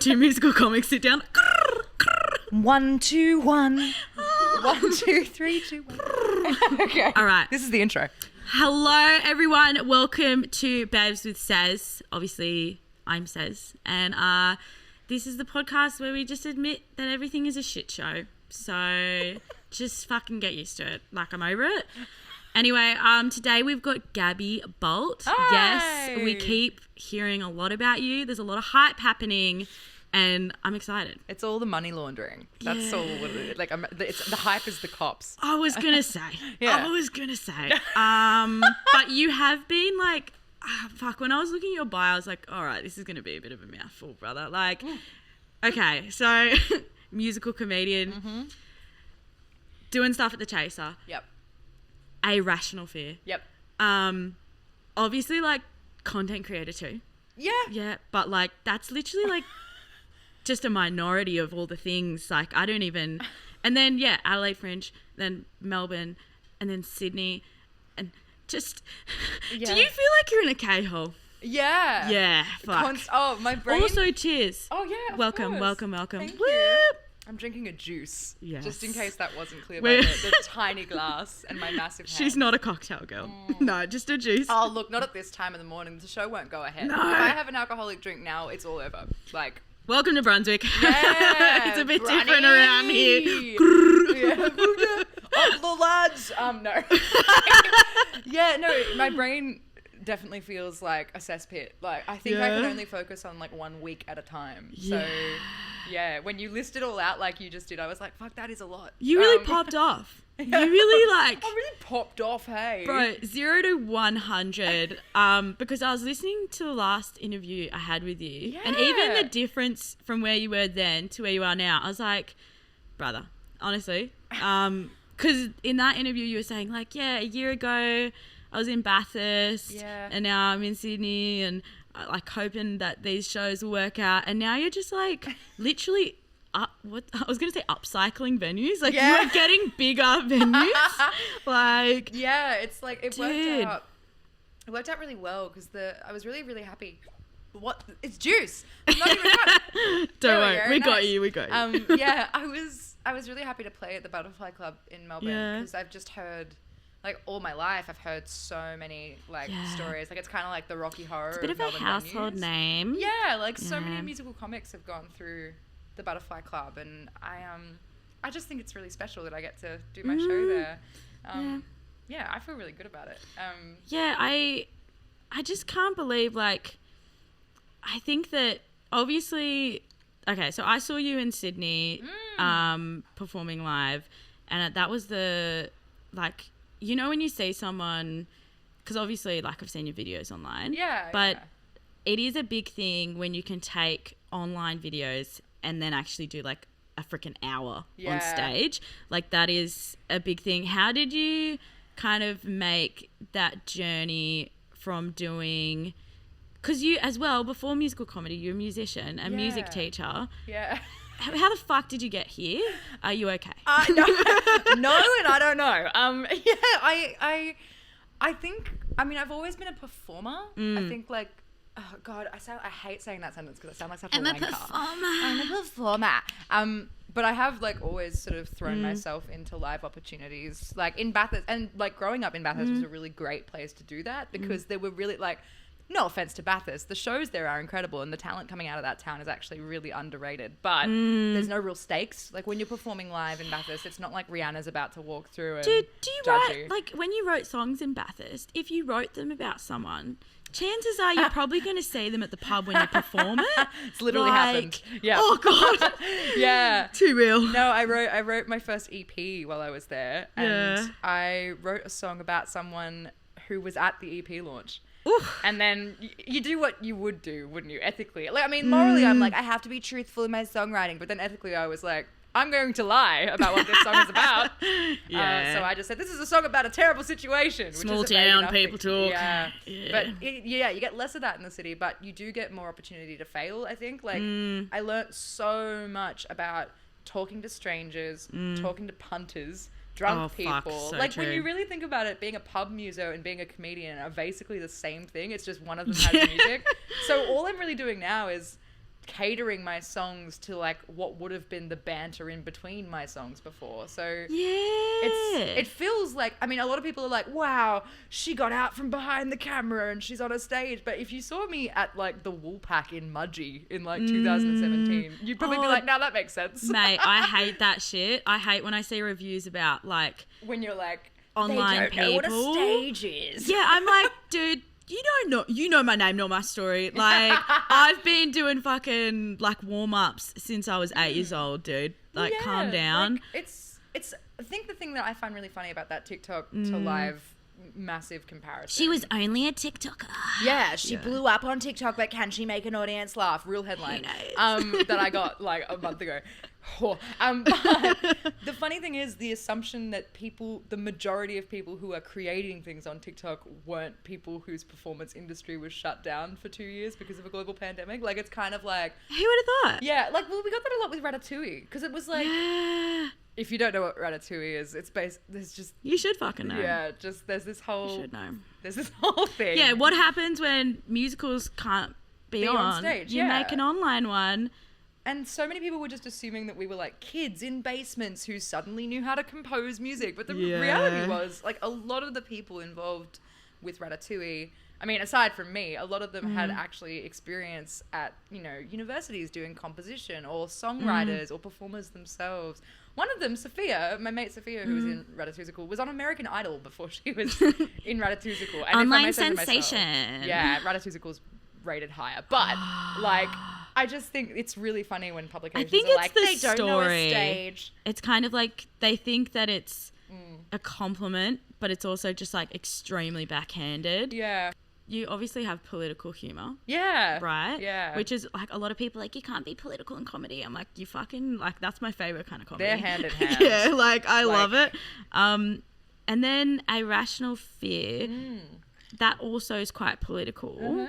two musical comics sit down. 1, 2, 1. 1, 2, 3, 2, 1. Okay. All right. This is the intro. Hello, everyone. Welcome to BEVZ with Sez. Obviously, I'm Sez. And this is the podcast where we just admit that everything is a shit show. So just fucking get used to it. Like, I'm over it. Anyway, today we've got Gabbi Bolt. Hi. Yes, we keep hearing a lot about you. There's a lot of hype happening. And I'm excited. It's all the money laundering. That's all what it is. Like, the hype is the cops. I was going to say. Yeah. But you have been like, when I was looking at your bio, I was like, all right, this is going to be a bit of a mouthful, brother. Like, okay, so musical comedian, doing stuff at the Chaser. Yep. A Rational Fear. Yep. Obviously, like, content creator too. Yeah. Yeah, but like, that's literally like just a minority of all the things. Like, I don't even, and then yeah, Adelaide Fringe, then Melbourne, and then Sydney, and just, Yeah. do you feel like you're in a K-hole? Yeah. Yeah, fuck. My brain. Also, cheers. Oh, yeah, of welcome, course. welcome. Thank Whoop. you. I'm drinking a juice. Yes. Just in case that wasn't clear by the tiny glass and my massive hand. She's not a cocktail girl. No, just a juice. Oh, look, not at this time of the morning. The show won't go ahead. No. If I have an alcoholic drink now, it's all over. Like, Welcome to Brunswick. yeah, It's a bit Brunny. different around here. Yeah. Up the lads. No. Yeah, no, my brain definitely feels like a cesspit. Like, I think I can Yeah. only focus on like 1 week at a time. So, yeah, when you list it all out like you just did, I was like, fuck, that is a lot. You really popped off. You really like... I really popped off, hey. Bro, 0 to 100, because I was listening to the last interview I had with you, and even the difference from where you were then to where you are now, I was like, brother, honestly, because in that interview you were saying like, yeah, a year ago I was in Bathurst, and now I'm in Sydney, and like hoping that these shows will work out, and now you're just like literally I was going to say upcycling venues. Like, you are getting bigger venues. Like, yeah, it's like it dude. worked out really well because I was really, really happy. What? It's juice. I'm not even right. Don't worry. We got you. Yeah, I was really happy to play at the Butterfly Club in Melbourne because I've just heard, like, all my life I've heard so many like stories. Like, it's kind of like the Rocky Horror. It's a bit of a Melbourne household venues. name. Yeah, like so many musical comics have gone through the Butterfly Club, and I just think it's really special that I get to do my show there. Yeah, I feel really good about it. Yeah, I just can't believe, like, I think that obviously, okay, so I saw you in Sydney performing live, and that was the, like, you know when you see someone, because obviously, like, I've seen your videos online, but it is a big thing when you can take online videos and then actually do like a freaking hour on stage. Like, that is a big thing. How did you kind of make that journey from doing, because you as well, before musical comedy, you're a musician, a music teacher. Yeah. How the fuck did you get here? Are you okay? No, and I don't know. I think, I mean, I've always been a performer. I think, like, oh God, I hate saying that sentence because I sound like such a wanker. I'm a performer. But I have, like, always sort of thrown myself into live opportunities. Like, in Bathurst, and like growing up in Bathurst was a really great place to do that because there were really, like, no offense to Bathurst, the shows there are incredible and the talent coming out of that town is actually really underrated. But there's no real stakes. Like, when you're performing live in Bathurst, it's not like Rihanna's about to walk through and Dude, do you judge write, you. like, when you wrote songs in Bathurst, if you wrote them about someone, chances are you're probably going to see them at the pub when you perform it. It's literally happened. Yeah. Oh God. Yeah. Too real. No, I wrote my first EP while I was there, and I wrote a song about someone who was at the EP launch. Oof. And then you do what you would do, wouldn't you? Ethically. Like, I mean, morally, I'm like, I have to be truthful in my songwriting, but then ethically, I was like, I'm going to lie about what this song is about. So I just said, this is a song about a terrible situation. Small which is town, people talk. Yeah. But you get less of that in the city, but you do get more opportunity to fail, I think. Like, I learnt so much about talking to strangers, talking to punters, drunk people. So like, true. when you really think about it, being a pub muso and being a comedian are basically the same thing. It's just one of them has music. So all I'm really doing now is catering my songs to like what would have been the banter in between my songs before. So it feels like, I mean, a lot of people are like, wow, she got out from behind the camera and she's on a stage. But if you saw me at like the Woolpack in Mudgee in like 2017, you'd probably be like, now that makes sense. Mate, I hate that shit. I hate when I see reviews about like when you're like, online they don't know what people. a stage is. Yeah, I'm like, dude, you know my name, not my story. Like, I've been doing fucking like warm-ups since I was 8 years old, dude. Like, calm down. Like, it's I think the thing that I find really funny about that TikTok to live massive comparison. She was only a TikToker. Yeah, she blew up on TikTok, but can she make an audience laugh? Real headline. That I got like a month ago. But the funny thing is the assumption that the majority of people who are creating things on TikTok weren't people whose performance industry was shut down for 2 years because of a global pandemic. Like, it's kind of like... Who would have thought? Yeah, like, well, we got that a lot with Ratatouille because it was like... Yeah. If you don't know what Ratatouille is, it's there's just... You should fucking know. Yeah, just there's this whole... You should know. There's this whole thing. Yeah, what happens when musicals can't be on stage? You make an online one. And so many people were just assuming that we were like kids in basements who suddenly knew how to compose music. But the reality was, like, a lot of the people involved with Ratatouille, I mean, aside from me, a lot of them had actually experience at, you know, universities doing composition or songwriters or performers themselves. One of them, Sophia, my mate Sophia, who was in Ratatouille, was on American Idol before she was in Ratatouille. Online sensation. Yeah, Ratatouille's rated higher. But, like... I just think it's really funny when publications are like, they don't know a stage. It's kind of like they think that it's a compliment, but it's also just like extremely backhanded. Yeah. You obviously have political humor. Yeah. Right? Yeah. Which is like a lot of people like, you can't be political in comedy. I'm like, you fucking, like, that's my favorite kind of comedy. They're hand in hand. Yeah, like I love it. And then A Rational Fear, that also is quite political.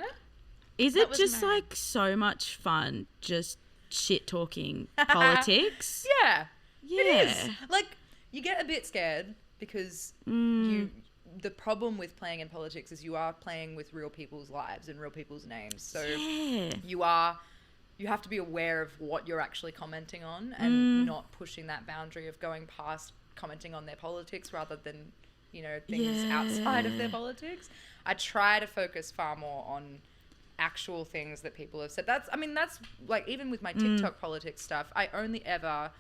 Is it just like so much fun just shit talking politics? Yeah. It is. Like, you get a bit scared because the problem with playing in politics is you are playing with real people's lives and real people's names. So you have to be aware of what you're actually commenting on and not pushing that boundary of going past commenting on their politics rather than, you know, things outside of their politics. I try to focus far more on actual things that people have said. That's like, even with my TikTok politics stuff, I only ever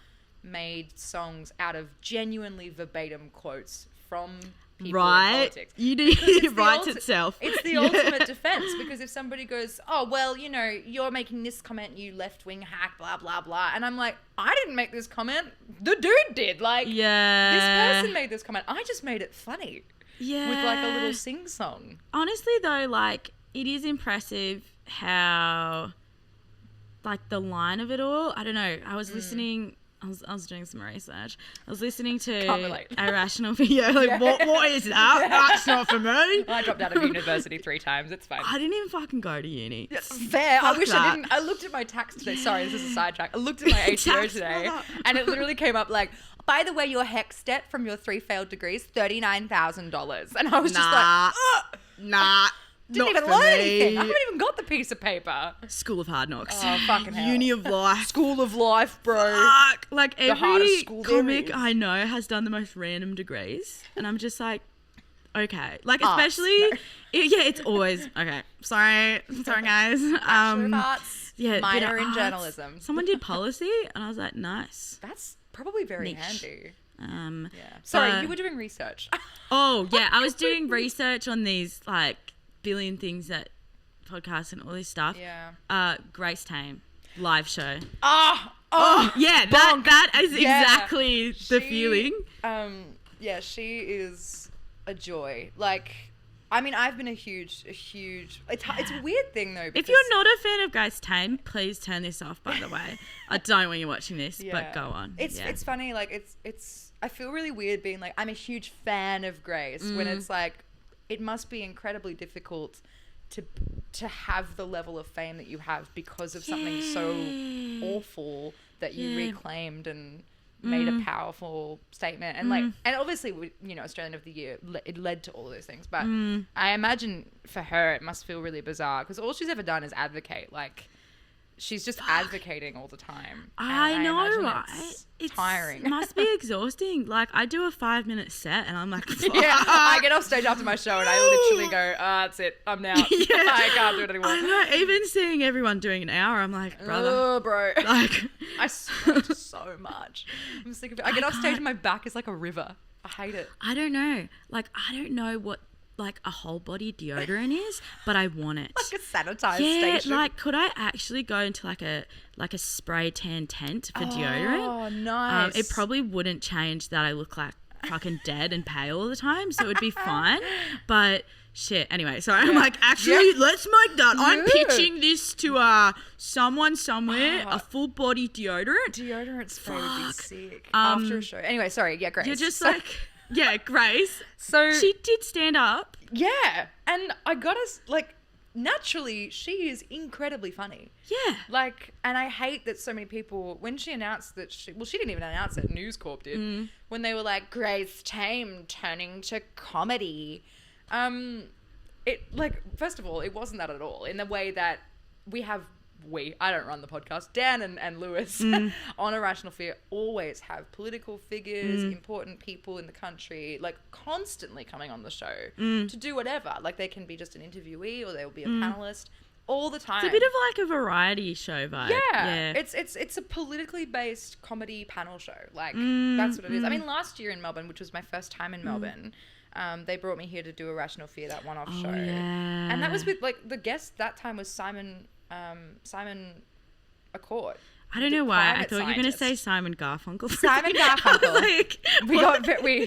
made songs out of genuinely verbatim quotes from people in politics. You do. It writes itself. It's the ultimate defense, because if somebody goes, oh, well, you know, you're making this comment, you left-wing hack, blah, blah, blah. And I'm like, I didn't make this comment. The dude did. Like, this person made this comment. I just made it funny. Yeah. With like a little sing-song. Honestly, though, like, it is impressive how, like, the line of it all. I don't know. I was listening. I was doing some research. I was listening to A Rational Fear. Like, what is that? That's not for me. I dropped out of university 3 times. It's fine. I didn't even fucking go to uni. Fair. I wish I didn't. I looked at my tax today. Sorry, this is a sidetrack. I looked at my ATO today, and it literally came up like, by the way, your HECS debt from your 3 failed degrees, $39,000. And I was just like, ugh. Nah. Didn't even learn anything. I haven't even got the piece of paper. School of Hard Knocks. Oh, fucking hell. Uni of Life. School of Life, bro. Fuck. Like, every comic I know has done the most random degrees. And I'm just like, okay. Like, especially... it's always... Okay. Sorry, guys. Bachelor of Arts. Yeah, minor in journalism. Someone did policy, and I was like, nice. That's probably very handy. Sorry, you were doing research. Oh, yeah. I was doing research on these, like, billion things that podcasts and all this stuff. Yeah. Grace Tame live show. Yeah, that is exactly the feeling. Yeah, she is a joy. Like, I mean, I've been a huge. It's a weird thing though. If you're not a fan of Grace Tame, please turn this off. By the way, I don't want you watching this, but go on. It's funny. Like, it's. I feel really weird being like, I'm a huge fan of Grace when it's like, it must be incredibly difficult to have the level of fame that you have because of something so awful that you reclaimed and made a powerful statement. And like, and obviously, you know, Australian of the Year, it led to all of those things. But I imagine for her, it must feel really bizarre because all she's ever done is advocate. Like, she's just advocating all the time. I know, right? It's tiring. It must be exhausting. Like, I do a 5-minute set and I'm like, fuck. Yeah, I get off stage after my show and I literally go, that's it, I'm now. I can't do it anymore. I know, even seeing everyone doing an hour, I'm like, brother. Oh, bro. Like, I sweat so much. I'm sick of it. I get off stage and my back is like a river. I hate it. I don't know. Like, I don't know what like a whole body deodorant is, but I want it. Like a sanitized station. Like, could I actually go into like a spray tan tent for deodorant? Oh, nice. It probably wouldn't change that I look like fucking dead and pale all the time, so it would be fine. But shit. Anyway, sorry. I'm like, actually, let's make that. I'm pitching this to someone somewhere, a full body deodorant. Deodorant spray would be sick after a show. Anyway, sorry. Yeah, Grace. You're just like, yeah, Grace. So she did stand up. Yeah, and I gotta like. Naturally, she is incredibly funny. Yeah. Like, and I hate that so many people, when she announced that she didn't even announce it, News Corp did, when they were like, Grace Tame turning to comedy. It, like, first of all, it wasn't that at all, in the way that I don't run the podcast, Dan and Lewis on Irrational Fear always have political figures, important people in the country, like constantly coming on the show to do whatever. Like they can be just an interviewee or they'll be a panelist all the time. It's a bit of like a variety show vibe. Yeah. It's a politically based comedy panel show. Like that's what it is. I mean, last year in Melbourne, which was my first time in Melbourne, they brought me here to do Irrational Fear, that one-off show. Yeah. And that was with like the guest that time was Simon Accord. I don't know why. I thought you were going to say Simon Garfunkel. Simon Garfunkel.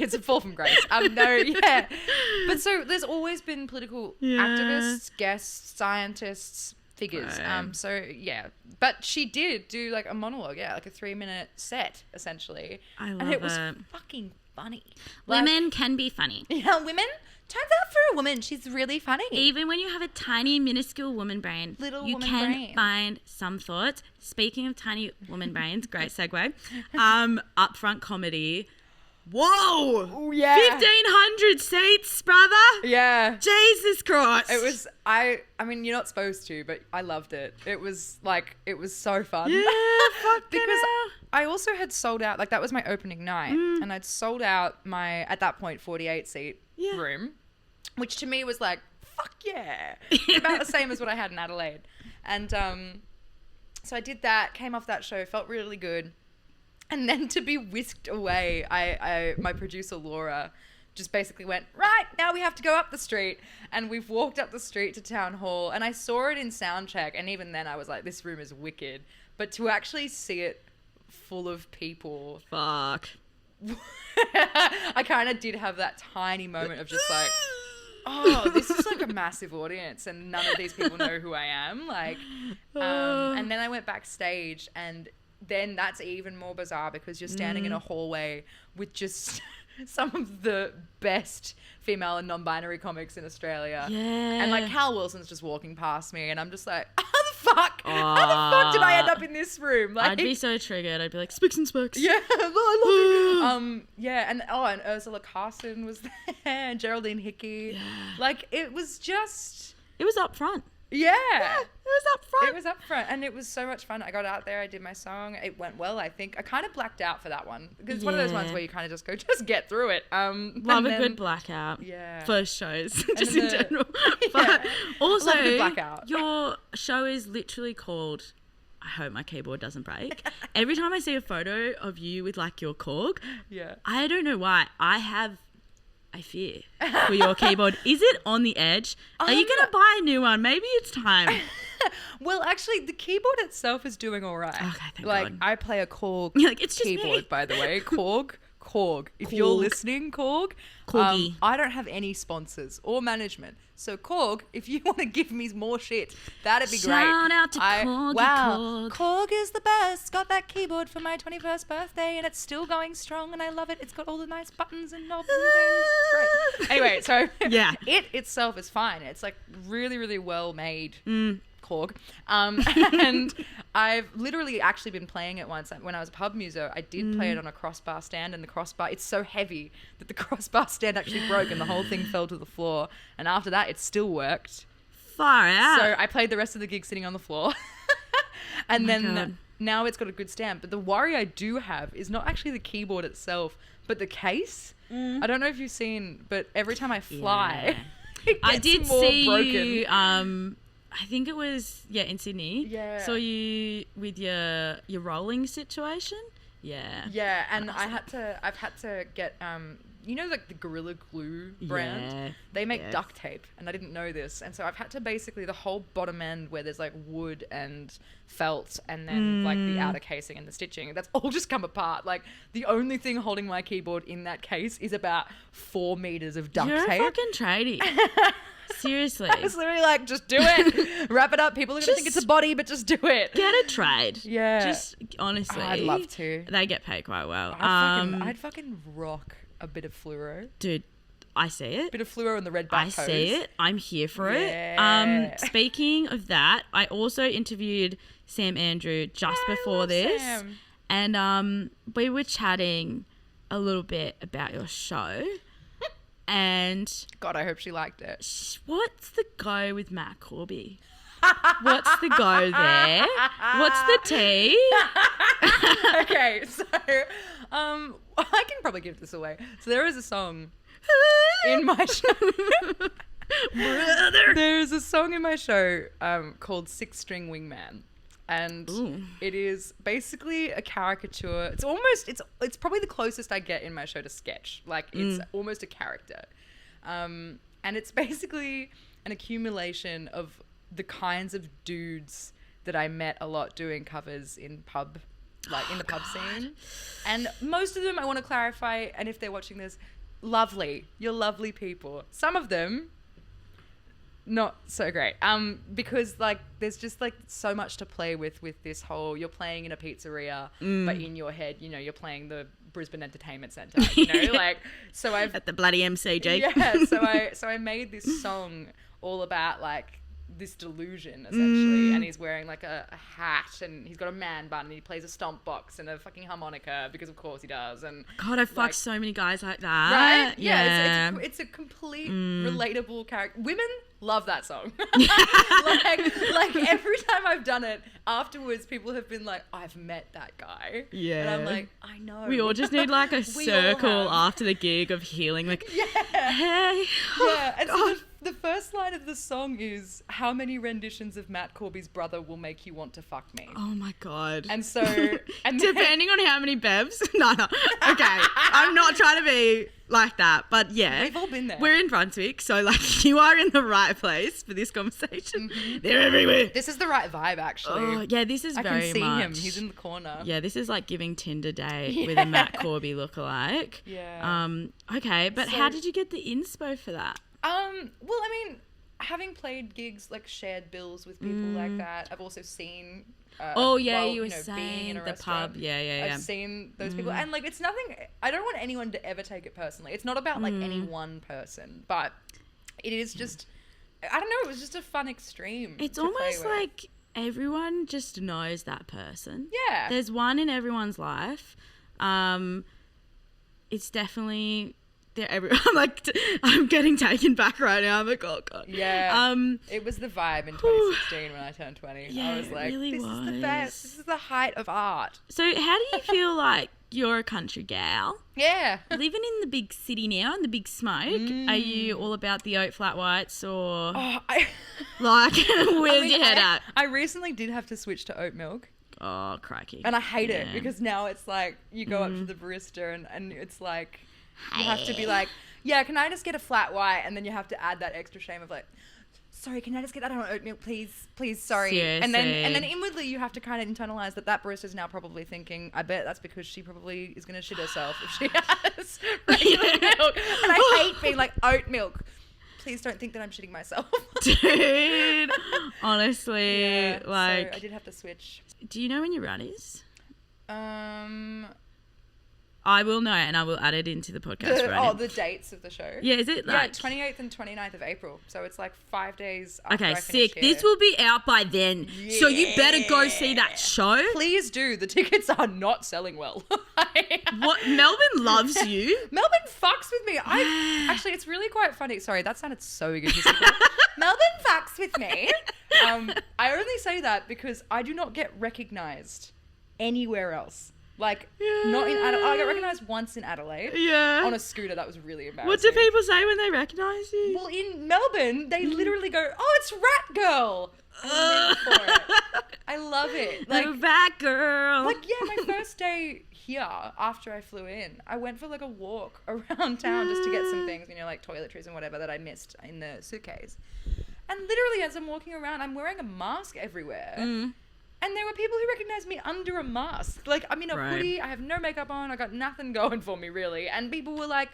It's a fall from grace. But so there's always been political activists, guests, scientists, figures. Right. So yeah, but she did do like a monologue, like a 3-minute set essentially. I love and it was fucking funny. Women can be funny. Yeah, women. Turns out for a woman, she's really funny. Even when you have a tiny, minuscule woman brain, you can find some thoughts. Speaking of tiny woman brains, great segue. Upfront comedy. Whoa! Ooh, yeah. 1,500 seats, brother. Yeah. Jesus Christ. It was, I mean, you're not supposed to, but I loved it. It was so fun. Yeah, fuck because I also had sold out, like that was my opening night, and I'd sold out my, at that point, 48 seat room, which to me was like, fuck yeah. About the same as what I had in Adelaide. And so I did that, came off that show, felt really good. And then to be whisked away, my producer Laura just basically went, right, now we have to go up the street. And we've walked up the street to Town Hall, and I saw it in soundcheck, and even then I was like, this room is wicked. But to actually see it full of people, fuck. I kind of did have that tiny moment of just like, oh, this is like a massive audience and none of these people know who I am. Like, and then I went backstage, and then that's even more bizarre because you're standing in a hallway with just some of the best female and non-binary comics in Australia. Yeah. And like Hal Wilson's just walking past me, and I'm just like, how the fuck did I end up in this room? Like, I'd be so triggered. I'd be like, Spicks and Spooks. Yeah, I love it. Yeah, and Ursula Carson was there, and Geraldine Hickey. Yeah. Like, it was up front. Yeah. It was up front. And it was so much fun. I got out there, I did my song. It went well, I think. I kind of blacked out for that one because it's one of those ones where you kind of just go, just get through it. Love a good blackout. Yeah. First shows, just in general. But also, love a good blackout. Your show is literally called, I hope my keyboard doesn't break. Every time I see a photo of you with like your Korg, I don't know why, I fear for your keyboard. Is it on the edge? Are you going to buy a new one? Maybe it's time. Well, actually, the keyboard itself is doing all right. Okay, thank God. I play a Korg it's just keyboard, me. by the way. Korg. If you're listening, Korg. Korgi. I don't have any sponsors or management. So Korg, if you want to give me more shit, that'd be great. Shout out to Korgi. Wow, Korg is the best. Got that keyboard for my 21st birthday, and it's still going strong, and I love it. It's got all the nice buttons and knobs and things. It's great. Anyway, so it itself is fine. It's like really, really well made. Korg. And I've literally actually been playing it once. When I was a pub muso, I did play it on a crossbar stand, and the crossbar, it's so heavy that the crossbar stand actually broke and the whole thing fell to the floor. And after that, it still worked. Far out. So I played the rest of the gig sitting on the floor. And then God. now it's got a good stamp. But the worry I do have is not actually the keyboard itself, but the case. I don't know if you've seen, but every time I fly, it gets I did more see broken. you. I think it was in Sydney. Yeah. Saw you with your rolling situation. Yeah. Yeah, and I've had to get you know, like the Gorilla Glue brand, Yeah, they make yes. duct tape, and I didn't know this, and so I've had to basically the whole bottom end where there's like wood and felt, and then like the outer casing and the stitching, that's all just come apart. Like the only thing holding my keyboard in that case is about 4 meters of duct You're tape. a fucking tradie. Seriously. I was literally like, just do it, wrap it up. People are gonna think it's a body, but just do it. Get a trade. Yeah. Just honestly. I'd love to. They get paid quite well. I'd fucking rock a bit of fluoro. Dude, I see it. Bit of fluoro in the red back I hose. see it. I'm here for Yeah. it. Speaking of that, I also interviewed Sam Andrew just before this. Sam. And we were chatting a little bit about your show. And God, I hope she liked it. what's the go with Matt Corby? What's the go there? What's the tea? Okay, so I can probably give this away. So there is a song in my show. Brother. There's a song in my show called Six String Wingman. And Ooh. it is basically a caricature. It's probably the closest I get in my show to sketch. Like it's almost a character. And it's basically an accumulation of the kinds of dudes that I met a lot doing covers in the pub scene. And most of them, I want to clarify, and if they're watching this, lovely. You're lovely people. Some of them, not so great. Because like there's just like so much to play with this whole, you're playing in a pizzeria, but in your head, you know, you're playing the Brisbane Entertainment Centre, you know, like, so I've At the bloody MCG. yeah, so I made this song all about like this delusion essentially, and he's wearing like a hat, and he's got a man bun, and he plays a stomp box and a fucking harmonica because of course he does. And God, I fucked so many guys like that. right, Yeah. it's a complete relatable character. Women love that song. like every time I've done it afterwards, people have been like, I've met that guy. Yeah. And I'm like, I know. We all just need like a We all circle have. after the gig of healing. Like, Yeah. hey. Yeah, and so the first line of the song is, how many renditions of Matt Corby's brother will make you want to fuck me? Oh my God. And so, and then, Depending on how many BEVZ. No. Okay. I'm not trying to be like that, but yeah. we've all been there. We're in Brunswick, so like you are in the right place for this conversation. They're everywhere. This is the right vibe, actually. Oh, yeah, this is I very can see much. him. He's in the corner. Yeah, this is like giving Tinder date with a Matt Corby lookalike. Yeah. Okay, but So- how did you get the inspo for that? Well, I mean, having played gigs, like shared bills with people like that, I've also seen. Oh yeah, well, you were know, being saying in a the restaurant, pub. Yeah. I've seen those people, and like it's nothing. I don't want anyone to ever take it personally. It's not about like any one person, but it is just. I don't know. It was just a fun extreme. It's to play almost with. like everyone just knows that person. Yeah. There's one in everyone's life. It's definitely I'm like, I'm getting taken back right now. I'm like, oh God. Yeah. It was the vibe in 2016 when I turned 20. Yeah, I was like, it really this is the best. This is the height of art. So how do you feel like you're a country gal? Yeah. Living in the big city now, in the big smoke, are you all about the oat flat whites or like, where's your head at? I recently did have to switch to oat milk. Oh, crikey. And I hate it because now it's like you go up to the barista and it's like you have to be like, yeah, can I just get a flat white? And then you have to add that extra shame of like, sorry, can I just get that on oat milk, please, sorry. Seriously. And then inwardly you have to kind of internalize that barista's now probably thinking, I bet that's because she probably is going to shit herself if she has regular milk. And I hate being like, oat milk. Please don't think that I'm shitting myself. Dude, honestly, So like, I did have to switch. do you know when your run is? I will know, and I will add it into the podcast. The dates of the show. Yeah, is it like 28th and 29th of April. So it's like 5 days after okay, I finish sick. here. This will be out by then, so you better go see that show. Please do. The tickets are not selling well. What? Melbourne loves you. Melbourne fucks with me. Actually, it's really quite funny. Sorry, that sounded so egotistical. Melbourne fucks with me. I only say that because I do not get recognised anywhere else. Like, not in Adelaide. I got recognised once in Adelaide. Yeah. On a scooter. That was really embarrassing. What do people say when they recognise you? Well, in Melbourne, they literally go, "Oh, it's Rat Girl." And I'm there for it. I love it. Like, Rat Girl. Like, yeah, my first day here after I flew in, I went for like a walk around town just to get some things, you know, like toiletries and whatever that I missed in the suitcase. And literally, as I'm walking around, I'm wearing a mask everywhere. And there were people who recognized me under a mask. Like, I'm in a hoodie, I have no makeup on, I got nothing going for me, really. And people were like,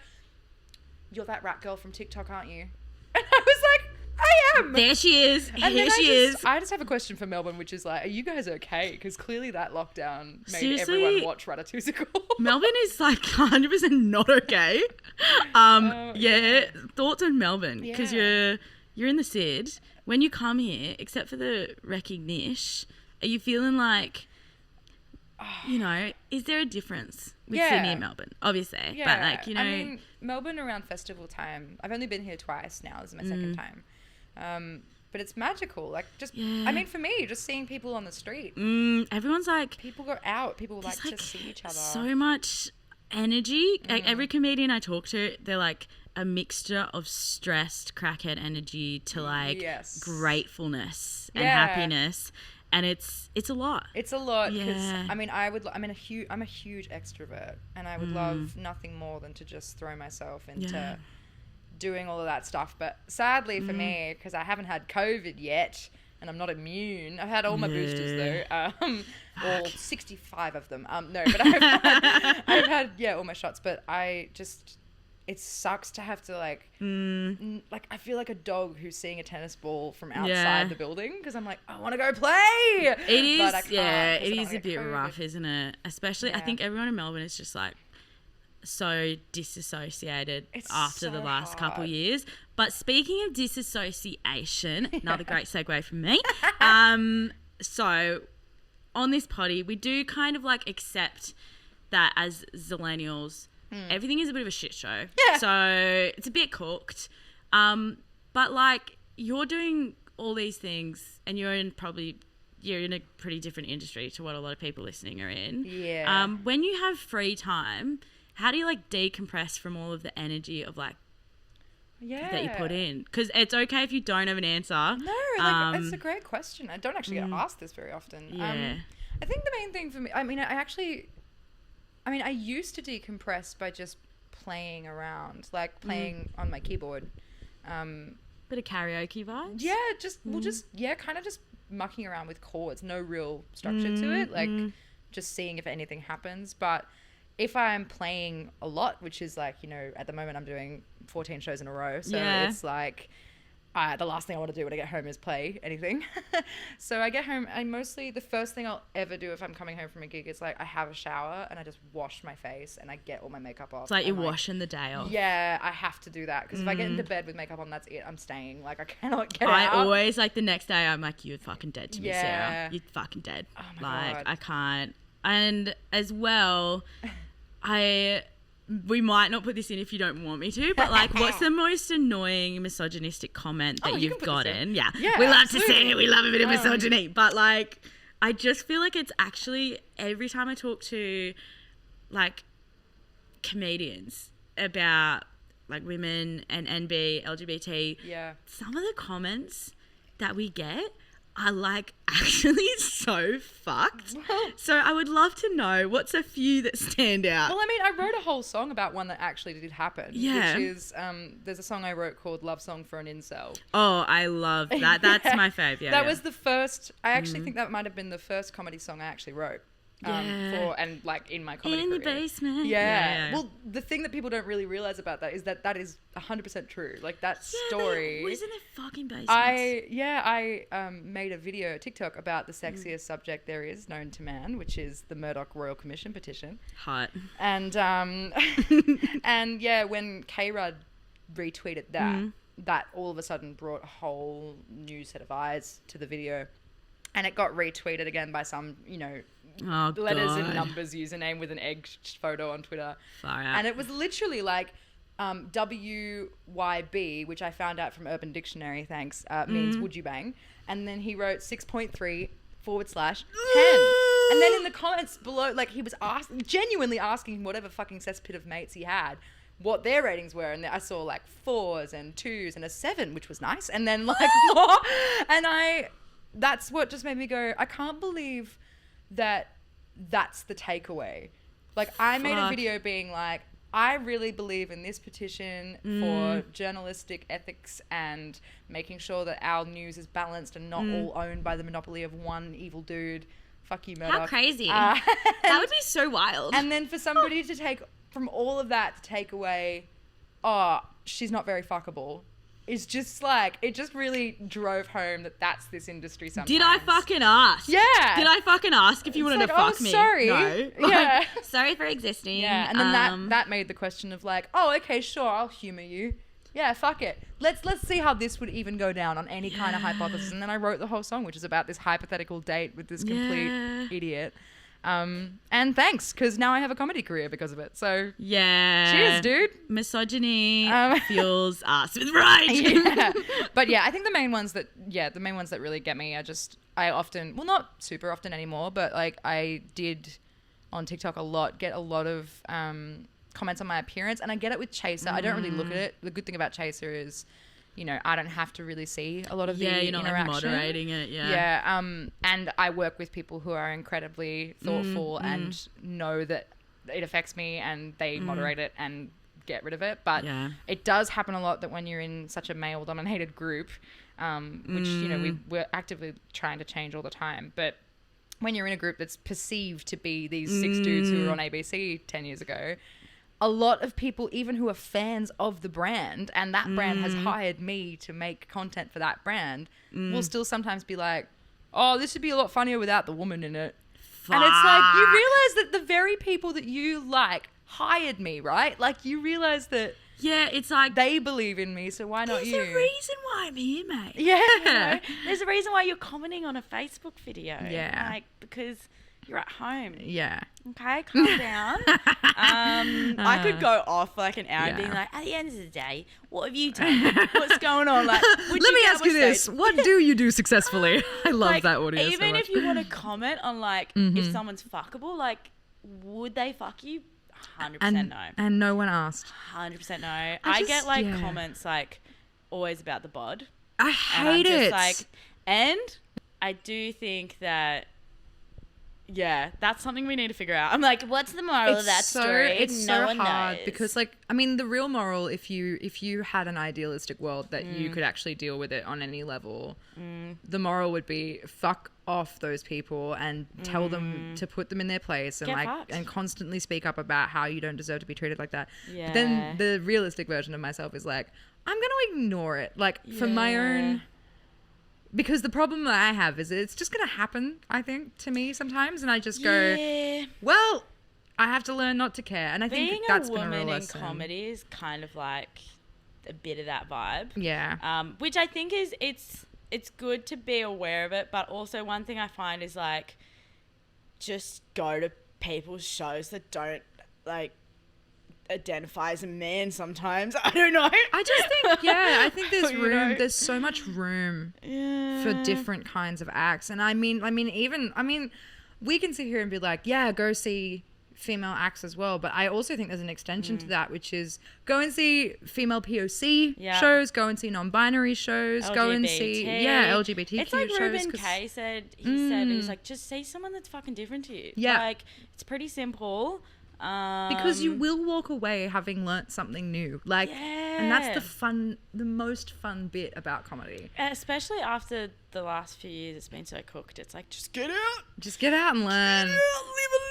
"You're that Rat Girl from TikTok, aren't you?" And I was like, "I am." There she is. Here she is. I just have a question for Melbourne, which is like, are you guys okay? Because clearly that lockdown made everyone watch Ratatouille. Melbourne is like 100% not okay. Yeah, thoughts on Melbourne? Because you're in the SID. When you come here, except for the recognition, are you feeling like, you know, is there a difference with Sydney and Melbourne? Obviously. Yeah. But like, you know. I mean, Melbourne around festival time, I've only been here twice now. This is my second time. But it's magical. Like, just, I mean, for me, just seeing people on the street. Everyone's like. People go out. People like to see each other. So much energy. Like, every comedian I talk to, they're like a mixture of stressed crackhead energy to like gratefulness and happiness. And it's a lot. It's a lot because I mean I'm a huge extrovert, and I would love nothing more than to just throw myself into doing all of that stuff. But sadly for me, because I haven't had COVID yet, and I'm not immune. I've had all my boosters though, all 65 of them. No, but I've had all my shots. But it sucks to have to like I feel like a dog who's seeing a tennis ball from outside the building, because I'm like, I want to go play. It is, but I can't, it is a bit rough, isn't it? Especially, I think everyone in Melbourne is just like so disassociated after the last couple of years. But speaking of disassociation, another great segue from me. So on this potty, we do kind of like accept that as Zillennials, everything is a bit of a shit show. Yeah. So it's a bit cooked. But like, you're doing all these things and you're in a pretty different industry to what a lot of people listening are in. Yeah. When you have free time, how do you like decompress from all of the energy of like that you put in? Because it's okay if you don't have an answer. No, like it's a great question. I don't actually get asked this very often. Yeah. I think the main thing for me, I used to decompress by just playing around, like playing on my keyboard. Bit of karaoke vibes? Yeah, kind of just mucking around with chords. No real structure to it, like just seeing if anything happens. But if I'm playing a lot, which is like, you know, at the moment I'm doing 14 shows in a row. So it's like, the last thing I want to do when I get home is play anything. So I get home, the first thing I'll ever do if I'm coming home from a gig is like, I have a shower and I just wash my face and I get all my makeup off. It's like you're washing the day off. Yeah, I have to do that, because if I get into bed with makeup on, that's it. I'm staying. Like, I cannot get out. I always, like, the next day I'm like, you're fucking dead to me, Sarah. You're fucking dead. Oh my God. I can't. And as well, we might not put this in if you don't want me to, but like, what's the most annoying misogynistic comment that you've gotten? Yeah, we love to see it. We love a bit of misogyny, but like, I just feel like it's actually, every time I talk to like comedians about like women and NB, LGBT, some of the comments that we get are like actually so fucked. So I would love to know what's a few that stand out. Well, I mean, I wrote a whole song about one that actually did happen. Yeah. Which is, there's a song I wrote called Love Song for an Incel. Oh, I love that. That's my fave. Yeah. That was the first, I actually think that might have been the first comedy song I actually wrote. And like in my comedy career. In the basement. Yeah. Well, the thing that people don't really realize about that is that is 100% true. Like, that story. Was in the fucking basement. I made a video, TikTok, about the sexiest subject there is known to man, which is the Murdoch Royal Commission petition. Hot. And and yeah, when K-Rudd retweeted that all of a sudden brought a whole new set of eyes to the video. And it got retweeted again by some, you know, letters and numbers username with an egg photo on Twitter. Far out. And it was literally like, WYB, which I found out from Urban Dictionary, thanks, means would you bang? And then he wrote 6.3 / 10. And then in the comments below, like, he was genuinely asking whatever fucking cesspit of mates he had what their ratings were. And I saw like 4s and 2s and a 7, which was nice. And then like more. And that's what just made me go, I can't believe that that's the takeaway. Like, I made a video being like, I really believe in this petition for journalistic ethics and making sure that our news is balanced and not all owned by the monopoly of one evil dude. Fuck you, Murdoch. How crazy. That would be so wild. And then for somebody to take from all of that to take away, oh, she's not very fuckable. It's just like, it just really drove home that that's this industry sometimes. Did I fucking ask? Yeah. Did I fucking ask if you wanted to fuck me? Sorry. No. Yeah. Sorry for existing. Yeah. And then that made the question of like, oh, okay, sure, I'll humor you. Yeah, fuck it. Let's see how this would even go down on any kind of hypothesis. And then I wrote the whole song, which is about this hypothetical date with this complete idiot. And thanks, because now I have a comedy career because of it. So yeah, cheers, dude. Misogyny fuels us with rage. Yeah. But yeah, I think the main ones that really get me are just, I often, well, not super often anymore, but like I did on TikTok get a lot of comments on my appearance, and I get it with Chaser. I don't really look at it. The good thing about Chaser is, you know, I don't have to really see a lot of the you're not interaction. like moderating it. Yeah. And I work with people who are incredibly thoughtful and know that it affects me, and they moderate it and get rid of it. But it does happen a lot that when you're in such a male-dominated group, which, you know, we're actively trying to change all the time, but when you're in a group that's perceived to be these 6 dudes who were on ABC 10 years ago, a lot of people, even who are fans of the brand, and that brand has hired me to make content for that brand, will still sometimes be like, oh, this would be a lot funnier without the woman in it. Fuck. And it's like, you realize that the very people that you like hired me, right? Like, you realize that it's like, they believe in me, so why not you? There's a reason why I'm here, mate. Yeah. You know? There's a reason why you're commenting on a Facebook video. Yeah. Like, because you're at home. Yeah. Okay, calm down. I could go off like an hour and being like, at the end of the day, what have you done? What's going on? Like, let me ask you this. What do you do successfully? I love like, that audio even so much. if you want to comment on like if someone's fuckable, like, would they fuck you? 100% no. And no one asked. 100% no. I get like comments like always about the bod. I hate it. Like, and I do think that, yeah, that's something we need to figure out. I'm like, what's the moral of that story? It's so hard because, like, I mean, the real moral, if you had an idealistic world that you could actually deal with it on any level, the moral would be fuck off those people and tell them to put them in their place and and constantly speak up about how you don't deserve to be treated like that. Yeah. But then the realistic version of myself is like, I'm going to ignore it, like, for my own. Because the problem that I have is it's just going to happen, I think, to me sometimes. And I just go, well, I have to learn not to care. And I think that's been a real lesson. Being a woman in comedy is kind of like a bit of that vibe. Yeah. Which I think is, it's good to be aware of it. But also one thing I find is like, just go to people's shows that don't like identify as a man sometimes. I don't know. I just think, I think there's room. Know? There's so much room for different kinds of acts. And I mean, we can sit here and be like, yeah, go see female acts as well. But I also think there's an extension to that, which is go and see female POC shows, go and see non-binary shows, LGBT. Go and see, LGBTQ shows. It's like Ruben K said, he was like, just see someone that's fucking different to you. Yeah. Like, it's pretty simple. Because you will walk away having learnt something new, like, and that's the most fun bit about comedy. Especially after the last few years, it's been so cooked. It's like, just get out and learn. Live a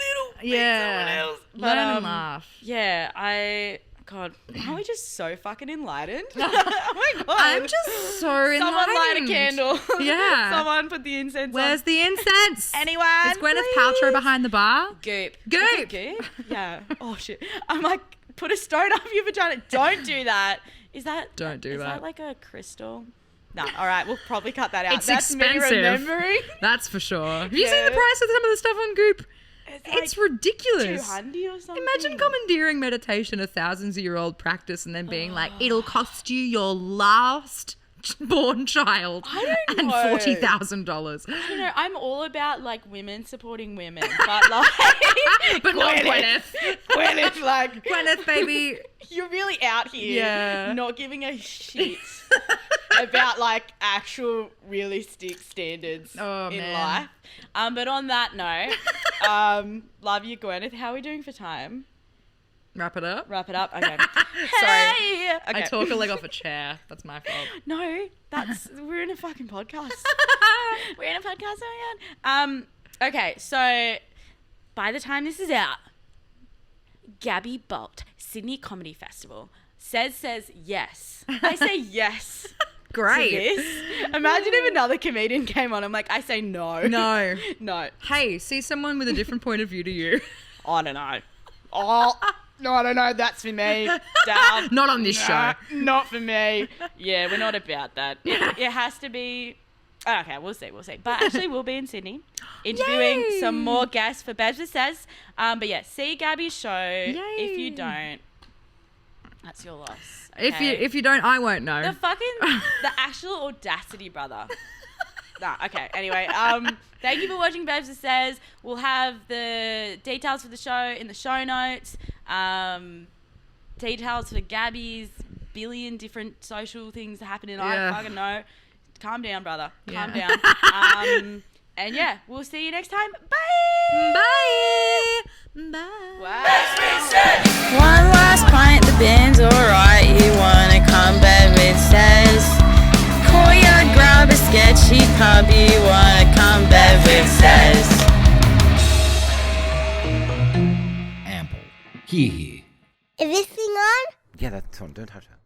little, someone else. Learn and laugh. Yeah, God, aren't we just so fucking enlightened? Oh my God. I'm just so enlightened. Someone light a candle. Yeah. Someone put the incense on. Where's the incense? Anyone? Is Gwyneth Paltrow behind the bar? Goop. Goop. Yeah. Oh, shit. I'm like, put a stone up your vagina. Don't do that. Don't do that. Is that like a crystal? No. All right. We'll probably cut that out. That's expensive. Me remembering. That's for sure. Have you seen the price of some of the stuff on Goop? It's ridiculous. 200 or something. Imagine commandeering meditation, a thousands-year-old practice, and then being like, it'll cost you your last born child and $40,000. I don't know. I'm all about like women supporting women, but like, but not Gwyneth. Gwyneth, like Gwyneth, baby, you're really out here, not giving a shit about like actual realistic standards in life. But on that note, love you, Gwyneth. How are we doing for time? Wrap it up. Okay. Sorry. Okay. I talk a leg off a chair. That's my fault. No, we're in a fucking podcast. We're in a podcast, oh my God. Okay, so by the time this is out, Gabbi Bolt, Sydney Comedy Festival, says yes. I say yes. Great. To this. Imagine if another comedian came on. I'm like, I say no. No. No. Hey, see someone with a different point of view to you. I don't know. Oh, no, I don't know. That's for me. Damn. Not on this show. Not for me. Yeah, we're not about that. It has to be... Okay, we'll see. But actually, we'll be in Sydney interviewing some more guests for BEVZ. But yeah, see Gabby's show. Yay. If you don't, that's your loss. Okay? If you don't, I won't know. The actual audacity, brother. Nah, okay. Anyway, thank you for watching BEVZ. We'll have the details for the show in the show notes. Details for Gabby's billion different social things happening. I fucking know. Calm down, brother. Calm down. And yeah, we'll see you next time. Bye. Wow. One last pint, the band's alright. You wanna come BEVZ? Courtyard, grab a sketchy pub. You wanna come BEVZ? Ample. Here. Is this thing on? Yeah, that's on. Don't touch that.